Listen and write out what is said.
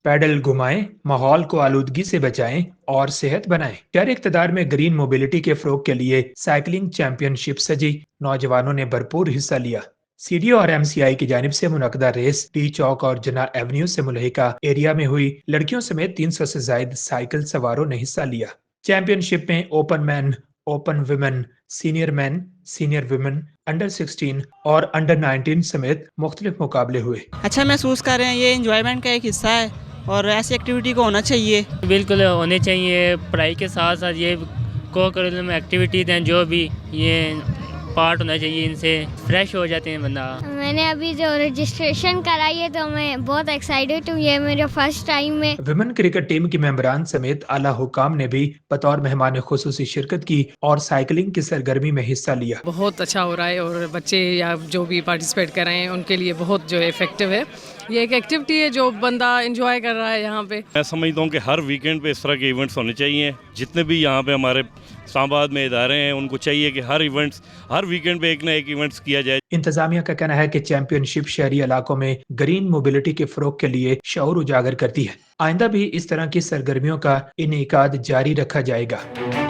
Pedal گھمائیں، ماحول کو آلودگی سے بچائیں اور صحت بنائیں۔ شہری اقتدار میں گرین موبلٹی کے فروغ کے لیے سائیکلنگ چیمپئن شپ سجی، نوجوانوں نے بھرپور حصہ لیا۔ سی ڈی او اور ایم سی آئی کی جانب سے منعقدہ ریس ٹی چوک اور جناح ایونیو سے ملحقہ ایریا میں ہوئی۔ لڑکیوں سمیت 300 سے زائد سائیکل سواروں نے حصہ لیا۔ چیمپئن شپ میں اوپن مین، اوپن ویمن، سینئر مین، سینئر ویمن، انڈر 16 اور انڈر 19 سمیت مختلف مقابلے ہوئے۔ اچھا محسوس کر رہے ہیں، یہ انجوائمنٹ کا ایک حصہ ہے اور ایسی ایکٹیویٹی کو ہونا چاہیے۔ بالکل ہونے چاہیے، پڑھائی کے ساتھ ساتھ یہ کو کریکولم ایکٹیویٹیز ہیں جو بھی یہ پارٹ ہونا چاہیے، ان سے فریش ہو جاتے ہیں بندہ۔ میں نے ابھی جو رجسٹریشن کرائی ہے تو میں بہت ایکسائٹیڈ ہوں، یہ میرا فرسٹ ٹائم ہے۔ ویمن کرکٹ ٹیم کے ممبران سمیت اعلیٰ حکام نے بھی بطور مہمان خصوصی شرکت کی اور سائیکلنگ کی سرگرمی میں حصہ لیا۔ بہت اچھا ہو رہا ہے اور بچے یا جو بھی پارٹیسپیٹ کر رہے ہیں ان کے لیے بہت جو ہے افیکٹو ہے۔ یہ ایک ایکٹیویٹی ہے جو بندہ انجوائے کر رہا ہے یہاں پہ۔ میں سمجھتا ہوں کہ ہر ویکینڈ پہ اس طرح کے ایونٹس ہونے چاہیے۔ جتنے بھی یہاں پہ ہمارے اسلام آباد میں ادارے ہیں ان کو چاہیے کہ ہر ویکینڈ پہ ایک نہ ایک ایونٹس کیا جائے۔ انتظامیہ کا کہنا ہے کہ چیمپئن شپ شہری علاقوں میں گرین موبلٹی کے فروغ کے لیے شعور اجاگر کرتی ہے۔ آئندہ بھی اس طرح کی سرگرمیوں کا انعقاد جاری رکھا جائے گا۔